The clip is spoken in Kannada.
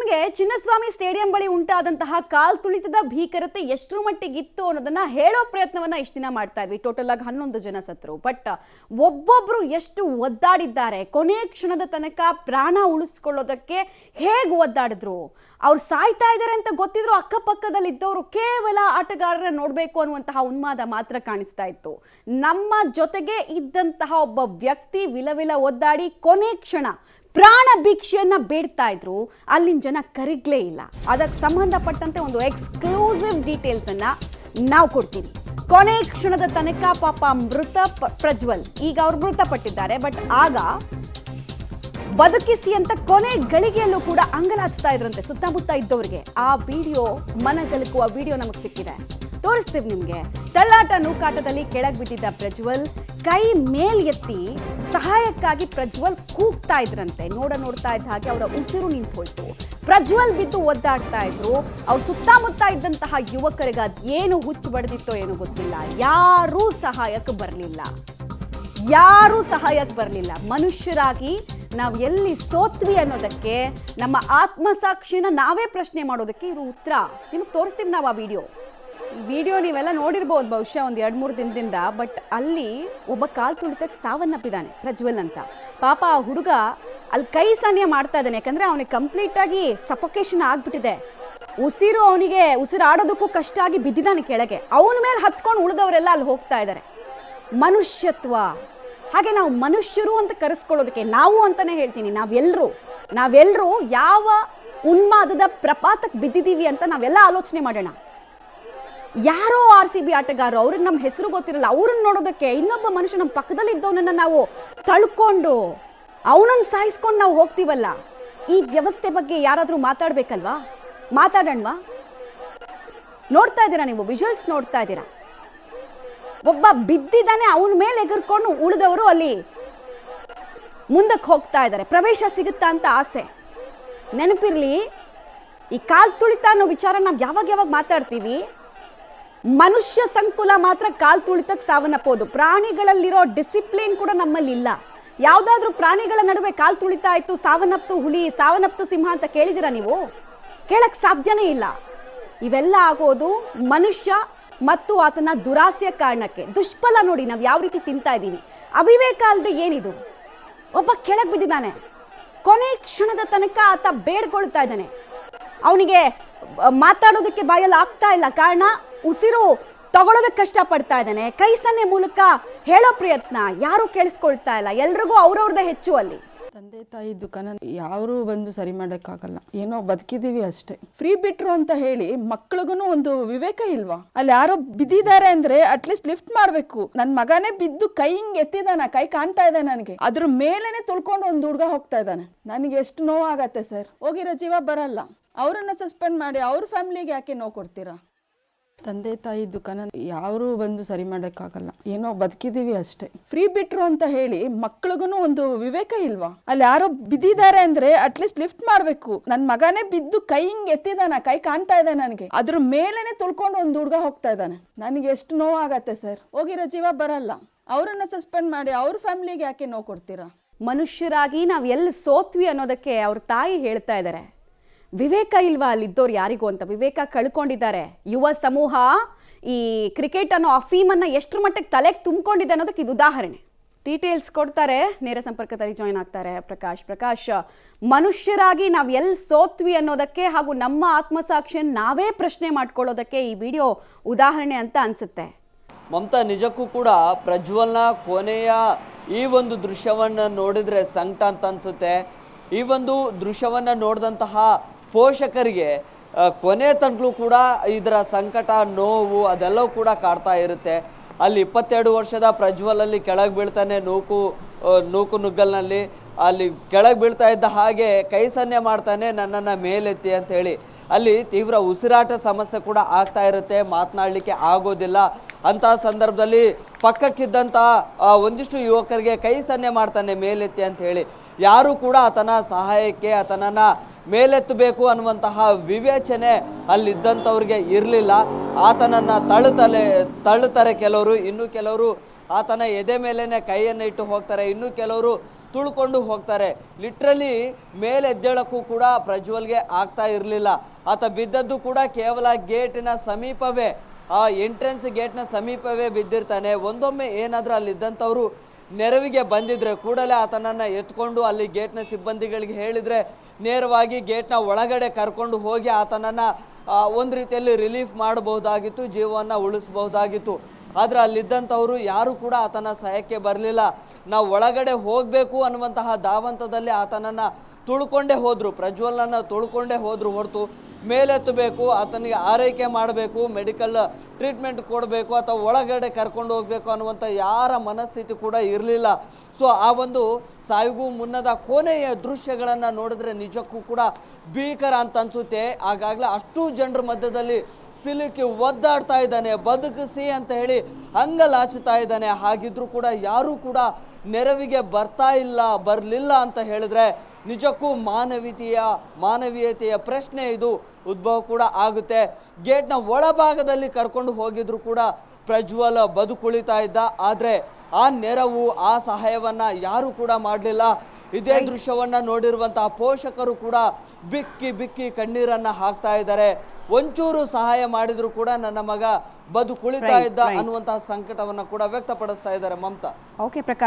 ನಿಮಗೆ ಚಿನ್ನಸ್ವಾಮಿ ಸ್ಟೇಡಿಯಂ ಬಳಿ ಉಂಟಾದಂತಹ ಕಾಲ್ ತುಳಿತದ ಭೀಕರತೆ ಎಷ್ಟರ ಮಟ್ಟಿಗಿತ್ತು ಅನ್ನೋದನ್ನ ಹೇಳೋ ಪ್ರಯತ್ನವನ್ನ ಇಷ್ಟು ದಿನ ಮಾಡ್ತಾ ಇದ್ವಿ. ಟೋಟಲ್ ಆಗಿ 11 ಜನ ಸತ್ರು. ಬಟ್ ಒಬ್ಬೊಬ್ರು ಎಷ್ಟು ಒದ್ದಾಡಿದ್ದಾರೆ, ಕೊನೆ ಕ್ಷಣದ ತನಕ ಪ್ರಾಣ ಉಳಿಸ್ಕೊಳ್ಳೋದಕ್ಕೆ ಹೇಗೆ ಒದ್ದಾಡಿದ್ರು, ಅವ್ರು ಸಾಯ್ತಾ ಇದ್ದಾರೆ ಅಂತ ಗೊತ್ತಿದ್ರು ಅಕ್ಕಪಕ್ಕದಲ್ಲಿ ಇದ್ದವರು ಕೇವಲ ಆಟಗಾರರ ನೋಡಬೇಕು ಅನ್ನುವಂತಹ ಉನ್ಮಾದ ಮಾತ್ರ ಕಾಣಿಸ್ತಾ ಇತ್ತು. ನಮ್ಮ ಜೊತೆಗೆ ಇದ್ದಂತಹ ಒಬ್ಬ ವ್ಯಕ್ತಿ ವಿಲವಿಲ ಒದ್ದಾಡಿ ಕೊನೆ ಕ್ಷಣ ಪ್ರಾಣ ಭಿಕ್ಷೆಯನ್ನ ಬೇಡ್ತಾ ಇದ್ರು. ಅಲ್ಲಿನ ಜನ ಕರಿಗ್ಲೇ ಇಲ್ಲ. ಅದಕ್ಕೆ ಸಂಬಂಧಪಟ್ಟಂತೆ ಒಂದು ಎಕ್ಸ್ಕ್ಲೂಸಿವ್ ಡೀಟೇಲ್ಸ್ ಅನ್ನ ನಾವು ಕೊಡ್ತೀವಿ. ಕೊನೆ ಕ್ಷಣದ ತನಕ ಪಾಪ ಮೃತ ಪ್ರಜ್ವಲ್, ಈಗ ಅವ್ರು ಮೃತಪಟ್ಟಿದ್ದಾರೆ, ಬಟ್ ಆಗ ಬದುಕಿಸಿ ಅಂತ ಕೊನೆ ಗಳಿಗೆಯಲ್ಲೂ ಕೂಡ ಅಂಗಲಾಚ್ತಾ ಇದ್ರಂತೆ ಸುತ್ತಮುತ್ತ ಇದ್ದವರಿಗೆ. ಆ ವಿಡಿಯೋ, ಮನಗಲಕುವ ವಿಡಿಯೋ ನಮಗೆ ಸಿಕ್ಕಿದೆ, ತೋರಿಸ್ತೀವಿ ನಿಮ್ಗೆ. ತಳ್ಳಾಟ ನೂಕಾಟದಲ್ಲಿ ಕೆಳಗೆ ಬಿದ್ದಿದ್ದ ಪ್ರಜ್ವಲ್ ಕೈ ಮೇಲ್ ಎತ್ತಿ ಸಹಾಯಕ್ಕಾಗಿ ಪ್ರಜ್ವಲ್ ಕೂಗ್ತಾ ಇದ್ರಂತೆ. ನೋಡ್ತಾ ಇದ್ದ ಹಾಗೆ ಅವರ ಉಸಿರು ನಿಂತು ಹೋಯ್ತು. ಪ್ರಜ್ವಲ್ ಬಿದ್ದು ಒದ್ದಾಡ್ತಾ ಇದ್ರು. ಅವ್ರ ಸುತ್ತಮುತ್ತ ಇದ್ದಂತಹ ಯುವಕರಿಗೆ ಅದೇನು ಹುಚ್ಚು ಬಡ್ದಿತ್ತೋ ಏನೋ ಗೊತ್ತಿಲ್ಲ, ಯಾರೂ ಸಹಾಯಕ್ಕೆ ಬರಲಿಲ್ಲ. ಮನುಷ್ಯರಾಗಿ ನಾವು ಎಲ್ಲಿ ಸೋತ್ವಿ ಅನ್ನೋದಕ್ಕೆ, ನಮ್ಮ ಆತ್ಮಸಾಕ್ಷಿನ ನಾವೇ ಪ್ರಶ್ನೆ ಮಾಡೋದಕ್ಕೆ ಇವರು ಉತ್ತರ. ನಿಮಗೆ ತೋರಿಸ್ತೀವಿ ನಾವು ಆ ವಿಡಿಯೋ ನೀವೆಲ್ಲ ನೋಡಿರ್ಬೋದು ಬಹುಶಃ ಒಂದು 2-3 ದಿನದಿಂದ. ಬಟ್ ಅಲ್ಲಿ ಒಬ್ಬ ಕಾಲು ತುಳಿತಕ್ಕೆ ಸಾವನ್ನಪ್ಪಿದ್ದಾನೆ, ಪ್ರಜ್ವಲ್ ಅಂತ. ಪಾಪ ಆ ಹುಡುಗ ಅಲ್ಲಿ ಕೈ ಸನ್ನೆ ಮಾಡ್ತಾ ಇದ್ದಾನೆ, ಯಾಕಂದರೆ ಅವನಿಗೆ ಕಂಪ್ಲೀಟಾಗಿ ಸಫೋಕೇಶನ್ ಆಗಿಬಿಟ್ಟಿದೆ. ಅವನಿಗೆ ಉಸಿರಾಡೋದಕ್ಕೂ ಕಷ್ಟ ಆಗಿ ಬಿದ್ದಿದ್ದಾನೆ ಕೆಳಗೆ. ಅವನ ಮೇಲೆ ಹತ್ಕೊಂಡು ಉಳಿದವರೆಲ್ಲ ಅಲ್ಲಿ ಹೋಗ್ತಾ ಇದ್ದಾರೆ. ಮನುಷ್ಯತ್ವ, ಹಾಗೆ ನಾವು ಮನುಷ್ಯರು ಅಂತ ಕರೆಸ್ಕೊಳ್ಳೋದಕ್ಕೆ, ನಾವು ಅಂತಲೇ ಹೇಳ್ತೀನಿ, ನಾವೆಲ್ಲರೂ ಯಾವ ಉನ್ಮಾದದ ಪ್ರಪಾತಕ್ಕೆ ಬಿದ್ದಿದ್ದೀವಿ ಅಂತ ನಾವೆಲ್ಲ ಆಲೋಚನೆ ಮಾಡೋಣ. ಯಾರೋ RCB ಆಟಗಾರರು, ಅವ್ರಿಗೆ ನಮ್ಮ ಹೆಸರು ಗೊತ್ತಿರಲ್ಲ, ಅವ್ರನ್ನ ನೋಡೋದಕ್ಕೆ ಇನ್ನೊಬ್ಬ ಮನುಷ್ಯ ನಮ್ಮ ಪಕ್ಕದಲ್ಲಿ ಇದ್ದವನನ್ನು ನಾವು ತಳ್ಕೊಂಡು ಅವನನ್ನು ಸಾಯಿಸ್ಕೊಂಡು ನಾವು ಹೋಗ್ತೀವಲ್ಲ. ಈ ವ್ಯವಸ್ಥೆ ಬಗ್ಗೆ ಯಾರಾದರೂ ಮಾತಾಡೋಣವಾ? ನೋಡ್ತಾ ಇದ್ದೀರಾ ನೀವು, ವಿಜುವಲ್ಸ್ ನೋಡ್ತಾ ಇದ್ದೀರಾ. ಒಬ್ಬ ಬಿದ್ದಿದ್ದಾನೆ, ಅವನ ಮೇಲೆ ಎಗರ್ಕೊಂಡು ಉಳಿದವರು ಅಲ್ಲಿ ಮುಂದಕ್ಕೆ ಹೋಗ್ತಾ ಇದ್ದಾರೆ. ಪ್ರವೇಶ ಸಿಗುತ್ತಾ ಅಂತ ಆಸೆ. ನೆನಪಿರಲಿ, ಈ ಕಾಲ್ ತುಳಿತ ಅನ್ನೋ ವಿಚಾರ ನಾವು ಯಾವಾಗ ಮಾತಾಡ್ತೀವಿ, ಮನುಷ್ಯ ಸಂಕುಲ ಮಾತ್ರ ಕಾಲ್ ತುಳಿತಕ್ಕೆ ಸಾವನ್ನಪ್ಪೋದು. ಪ್ರಾಣಿಗಳಲ್ಲಿರೋ ಡಿಸಿಪ್ಲಿನ್ ಕೂಡ ನಮ್ಮಲ್ಲಿ ಇಲ್ಲ. ಯಾವುದಾದ್ರೂ ಪ್ರಾಣಿಗಳ ನಡುವೆ ಕಾಲ್ ತುಳಿತ ಆಯಿತು, ಸಾವನ್ನಪ್ತು ಹುಲಿ, ಸಾವನ್ನಪ್ತು ಸಿಂಹ ಅಂತ ಕೇಳಿದಿರಾ ನೀವು? ಕೇಳಕ್ಕೆ ಸಾಧ್ಯನೇ ಇಲ್ಲ. ಇವೆಲ್ಲ ಆಗೋದು ಮನುಷ್ಯ ಮತ್ತು ಆತನ ದುರಾಸೆಯ ಕಾರಣಕ್ಕೆ. ದುಷ್ಫಲ ನೋಡಿ ನಾವು ಯಾವ ರೀತಿ ತಿಂತಾ ಇದ್ದೀವಿ. ಅವಿವೇಕ ಅಲ್ಲದೆ ಏನಿದು? ಒಬ್ಬ ಕೆಳಗೆ ಬಿದ್ದಿದ್ದಾನೆ, ಕೊನೆ ಕ್ಷಣದ ತನಕ ಆತ ಬೇಡ್ಕೊಳ್ತಾ ಇದ್ದಾನೆ. ಅವನಿಗೆ ಮಾತಾಡೋದಕ್ಕೆ ಬಾಯಲ್ಲಿ ಆಗ್ತಾ ಇಲ್ಲ, ಕಾರಣ ಉಸಿರು ತಗೊಳ್ಳೋದಕ್ಕೆ ಕಷ್ಟಪಡ್ತಾ ಇದ್ದಾನೆ. ಕೈ ಸನ್ನೆ ಮೂಲಕ ಹೇಳೋ ಪ್ರಯತ್ನ ಯಾರೂ ಕೇಳಿಸ್ಕೊಳ್ತಾ ಇಲ್ಲ. ಎಲ್ರಿಗೂ ಅವ್ರವ್ರದ್ದೇ ಹೆಚ್ಚು. ಅಲ್ಲಿ ತಂದೆ ತಾಯಿ ದುಃಖನ ಯಾರು ಬಂದು ಸರಿ ಮಾಡೋಕ್ಕಾಗಲ್ಲ. ಏನೋ ಬದುಕಿದೀವಿ ಅಷ್ಟೇ. ಫ್ರೀ ಬಿಟ್ರು ಅಂತ ಹೇಳಿ ಮಕ್ಳಿಗೂ ಒಂದು ವಿವೇಕ ಇಲ್ವಾ? ಅಲ್ಲಿ ಯಾರೋ ಬಿದ್ದಿದ್ದಾರೆ ಅಂದ್ರೆ ಅಟ್ಲೀಸ್ಟ್ ಲಿಫ್ಟ್ ಮಾಡ್ಬೇಕು. ನನ್ ಮಗನೇ ಬಿದ್ದು ಕೈ ಹಿಂಗ್ ಎತ್ತಿದಾನ, ಕೈ ಕಾಣ್ತಾ ಇದೆ ನನಗೆ, ಅದ್ರ ಮೇಲೇನೆ ತುಳ್ಕೊಂಡು ಒಂದು ಹುಡುಗ ಹೋಗ್ತಾ ಇದ್ದಾನೆ. ನನಗೆ ಎಷ್ಟು ನೋವಾಗತ್ತೆ ಸರ್. ಹೋಗಿರೋ ಜೀವ ಬರಲ್ಲ. ಅವರನ್ನ ಸಸ್ಪೆಂಡ್ ಮಾಡಿ ಅವ್ರ ಫ್ಯಾಮಿಲಿಗೆ ಯಾಕೆ ನೋವು ಕೊಡ್ತೀರಾ? ತಂದೆ ತಾಯಿ ದುಃಖನ ಯಾರು ಬಂದು ಸರಿ ಮಾಡೋಕ್ಕಾಗಲ್ಲ. ಏನೋ ಬದುಕಿದೀವಿ ಅಷ್ಟೇ. ಫ್ರೀ ಬಿಟ್ರು ಅಂತ ಹೇಳಿ ಮಕ್ಳಿಗೂ ಒಂದು ವಿವೇಕ ಇಲ್ವಾ? ಅಲ್ಲಿ ಯಾರೋ ಬಿದ್ದಿದ್ದಾರೆ ಅಂದ್ರೆ ಅಟ್ಲೀಸ್ಟ್ ಲಿಫ್ಟ್ ಮಾಡ್ಬೇಕು. ನನ್ ಮಗನೇ ಬಿದ್ದು ಕೈ ಹಿಂಗ್ ಎತ್ತಿದಾನ, ಕೈ ಕಾಣ್ತಾ ಇದೆ ನನಗೆ, ಅದ್ರ ಮೇಲೇನೆ ತುಳ್ಕೊಂಡು ಒಂದು ಹುಡುಗ ಹೋಗ್ತಾ ಇದ್ದಾನೆ. ನನಗೆ ಎಷ್ಟು ನೋವಾಗತ್ತೆ ಸರ್. ಹೋಗಿರೋ ಜೀವ ಬರಲ್ಲ. ಅವರನ್ನ ಸಸ್ಪೆಂಡ್ ಮಾಡಿ ಅವ್ರ ಫ್ಯಾಮಿಲಿಗೆ ಯಾಕೆ ನೋವು ಕೊಡ್ತೀರಾ? ಮನುಷ್ಯರಾಗಿ ನಾವು ಎಲ್ಲಿ ಸೋತ್ವಿ ಅನ್ನೋದಕ್ಕೆ ಅವ್ರ ತಾಯಿ ಹೇಳ್ತಾ ಇದ್ದಾರೆ. ವಿವೇಕ ಇಲ್ವಾ ಅಲ್ಲಿದ್ದವ್ರು ಯಾರಿಗೂ ಅಂತ? ವಿವೇಕ ಕಳ್ಕೊಂಡಿದ್ದಾರೆ. ಯುವ ಸಮೂಹ ಈ ಕ್ರಿಕೆಟ್ ಅನ್ನೋ ಅಫೀಮನ್ನು ಎಷ್ಟರ ಮಟ್ಟಿಗೆ ತಲೆಗೆ ತುಂಬಿಕೊಂಡಿದೆ ಅನ್ನೋದಕ್ಕೆ ಇದು ಉದಾಹರಣೆ. ಡೀಟೇಲ್ಸ್ ಕೊಡ್ತಾರೆ, ನೇರ ಸಂಪರ್ಕದಲ್ಲಿ ಜಾಯ್ನ್ ಆಗ್ತಾರೆ ಪ್ರಕಾಶ್. ಮನುಷ್ಯರಾಗಿ ನಾವು ಎಲ್ಲಿ ಸೋತ್ವಿ ಅನ್ನೋದಕ್ಕೆ ಹಾಗೂ ನಮ್ಮ ಆತ್ಮಸಾಕ್ಷಿಯನ್ನು ನಾವೇ ಪ್ರಶ್ನೆ ಮಾಡ್ಕೊಳ್ಳೋದಕ್ಕೆ ಈ ವಿಡಿಯೋ ಉದಾಹರಣೆ ಅಂತ ಅನ್ಸುತ್ತೆ. ಮಮತಾ, ನಿಜಕ್ಕೂ ಕೂಡ ಪ್ರಜ್ವಲ್ನ ಕೊನೆಯ ಈ ಒಂದು ದೃಶ್ಯವನ್ನು ನೋಡಿದ್ರೆ ಸಂಕಟ ಅಂತ ಅನ್ಸುತ್ತೆ. ಈ ಒಂದು ದೃಶ್ಯವನ್ನು ನೋಡಿದಂತಹ ಪೋಷಕರಿಗೆ ಕೊನೆ ತನಕಲೂ ಕೂಡ ಇದರ ಸಂಕಟ, ನೋವು ಅದೆಲ್ಲವೂ ಕೂಡ ಕಾಡ್ತಾ ಇರುತ್ತೆ. ಅಲ್ಲಿ 22 ವರ್ಷದ ಪ್ರಜ್ವಲಲ್ಲಿ ಕೆಳಗೆ ಬೀಳ್ತಾನೆ, ನೂಕು ನುಗ್ಗಲ್ನಲ್ಲಿ ಅಲ್ಲಿ ಕೆಳಗೆ ಬೀಳ್ತಾ ಇದ್ದ ಹಾಗೆ ಕೈ ಸನ್ನೆ ಮಾಡ್ತಾನೆ, ನನ್ನನ್ನು ಮೇಲೆತ್ತಿ ಅಂತ ಹೇಳಿ. ಅಲ್ಲಿ ತೀವ್ರ ಉಸಿರಾಟ ಸಮಸ್ಯೆ ಕೂಡ ಆಗ್ತಾ ಇರುತ್ತೆ, ಮಾತನಾಡಲಿಕ್ಕೆ ಆಗೋದಿಲ್ಲ. ಅಂತಹ ಸಂದರ್ಭದಲ್ಲಿ ಪಕ್ಕಕ್ಕಿದ್ದಂಥ ಒಂದಿಷ್ಟು ಯುವಕರಿಗೆ ಕೈ ಸನ್ನೆ ಮಾಡ್ತಾನೆ ಮೇಲೆತ್ತಿ ಅಂತ ಹೇಳಿ. ಯಾರು ಕೂಡ ಆತನ ಸಹಾಯಕ್ಕೆ, ಆತನನ್ನು ಮೇಲೆತ್ತಬೇಕು ಅನ್ನುವಂತಹ ವಿವೇಚನೆ ಅಲ್ಲಿದ್ದಂಥವ್ರಿಗೆ ಇರಲಿಲ್ಲ. ಆತನನ್ನು ತಳ್ಳುತ್ತಾರೆ ಕೆಲವರು, ಇನ್ನು ಕೆಲವರು ಆತನ ಎದೆ ಮೇಲೇ ಕೈಯನ್ನು ಇಟ್ಟು ಹೋಗ್ತಾರೆ, ಇನ್ನು ಕೆಲವರು ತುಳ್ಕೊಂಡು ಹೋಗ್ತಾರೆ. ಲಿಟ್ರಲಿ ಮೇಲೆ ಎದ್ದೇಳಕ್ಕೂ ಕೂಡ ಪ್ರಜ್ವಲ್ಗೆ ಆಗ್ತಾ ಇರಲಿಲ್ಲ. ಆತ ಬಿದ್ದದ್ದು ಕೂಡ ಕೇವಲ ಗೇಟಿನ ಸಮೀಪವೇ, ಆ ಎಂಟ್ರೆನ್ಸ್ ಗೇಟ್ನ ಸಮೀಪವೇ ಬಿದ್ದಿರ್ತಾನೆ. ಒಂದೊಮ್ಮೆ ಏನಾದರೂ ಅಲ್ಲಿದ್ದಂಥವ್ರು ನೆರವಿಗೆ ಬಂದಿದ್ರೆ ಕೂಡಲೇ ಆತನನ್ನು ಎತ್ಕೊಂಡು ಅಲ್ಲಿ ಗೇಟ್ನ ಸಿಬ್ಬಂದಿಗಳಿಗೆ ಹೇಳಿದರೆ ನೇರವಾಗಿ ಗೇಟ್ನ ಒಳಗಡೆ ಕರ್ಕೊಂಡು ಹೋಗಿ ಆತನನ್ನು ಒಂದು ರೀತಿಯಲ್ಲಿ ರಿಲೀಫ್ ಮಾಡಬಹುದಾಗಿತ್ತು, ಜೀವವನ್ನು ಉಳಿಸಬಹುದಾಗಿತ್ತು. ಆದರೆ ಅಲ್ಲಿದ್ದಂಥವರು ಯಾರು ಕೂಡ ಆತನ ಸಹಾಯಕ್ಕೆ ಬರಲಿಲ್ಲ. ನಾವು ಒಳಗಡೆ ಹೋಗಬೇಕು ಅನ್ನುವಂತಹ ಧಾವಂತದಲ್ಲಿ ಆತನನ್ನು ತುಳ್ಕೊಂಡೇ ಹೋದರು, ಪ್ರಜ್ವಲನನ್ನು ತುಳ್ಕೊಂಡೇ ಹೋದರು ಹೊರತು ಮೇಲೆತ್ತಬೇಕು, ಆತನಿಗೆ ಆರೈಕೆ ಮಾಡಬೇಕು, ಮೆಡಿಕಲ್ ಟ್ರೀಟ್ಮೆಂಟ್ ಕೊಡಬೇಕು ಅಥವಾ ಒಳಗಡೆ ಕರ್ಕೊಂಡು ಹೋಗಬೇಕು ಅನ್ನುವಂಥ ಯಾರ ಮನಸ್ಥಿತಿ ಕೂಡ ಇರಲಿಲ್ಲ. ಸೊ ಆ ಒಂದು ಸಾವಿಗೂ ಮುನ್ನದ ಕೊನೆಯ ದೃಶ್ಯಗಳನ್ನು ನೋಡಿದ್ರೆ ನಿಜಕ್ಕೂ ಕೂಡ ಭೀಕರ ಅಂತ ಅನಿಸುತ್ತೆ. ಆಗಾಗಲೇ ಅಷ್ಟು ಜನರ ಮಧ್ಯದಲ್ಲಿ ಸಿಲುಕಿ ಒದ್ದಾಡ್ತಾ ಇದ್ದಾನೆ, ಬದುಕಿಸಿ ಅಂತ ಹೇಳಿ ಅಂಗಲಾಚುತ್ತಾ ಇದ್ದಾನೆ. ಹಾಗಿದ್ರೂ ಕೂಡ ಯಾರೂ ಕೂಡ ನೆರವಿಗೆ ಬರಲಿಲ್ಲ ಅಂತ ಹೇಳಿದ್ರೆ ನಿಜಕ್ಕೂ ಮಾನವೀಯತೆಯ ಪ್ರಶ್ನೆ ಇದು ಉದ್ಭವ ಕೂಡ ಆಗುತ್ತೆ. ಗೇಟ್ನ ಒಳಭಾಗದಲ್ಲಿ ಕರ್ಕೊಂಡು ಹೋಗಿದ್ರು ಕೂಡ ಪ್ರಜ್ವಲ್ ಬದುಕುಳಿತಾ ಇದ್ದ. ಆದರೆ ಆ ನೆರವು, ಆ ಸಹಾಯವನ್ನ ಯಾರು ಕೂಡ ಮಾಡಲಿಲ್ಲ. ಇದೇ ದೃಶ್ಯವನ್ನ ನೋಡಿರುವಂತಹ ಪೋಷಕರು ಕೂಡ ಬಿಕ್ಕಿ ಬಿಕ್ಕಿ ಕಣ್ಣೀರನ್ನ ಹಾಕ್ತಾ ಇದ್ದಾರೆ. ಒಂಚೂರು ಸಹಾಯ ಮಾಡಿದ್ರು ಕೂಡ ನನ್ನ ಮಗ ಬದುಕುಳಿತಾ ಇದ್ದ ಅನ್ನುವಂತಹ ಸಂಕಟವನ್ನ ಕೂಡ ವ್ಯಕ್ತಪಡಿಸ್ತಾ ಇದ್ದಾರೆ ಮಮತಾ. ಓಕೆ ಪ್ರಕಾಶ್.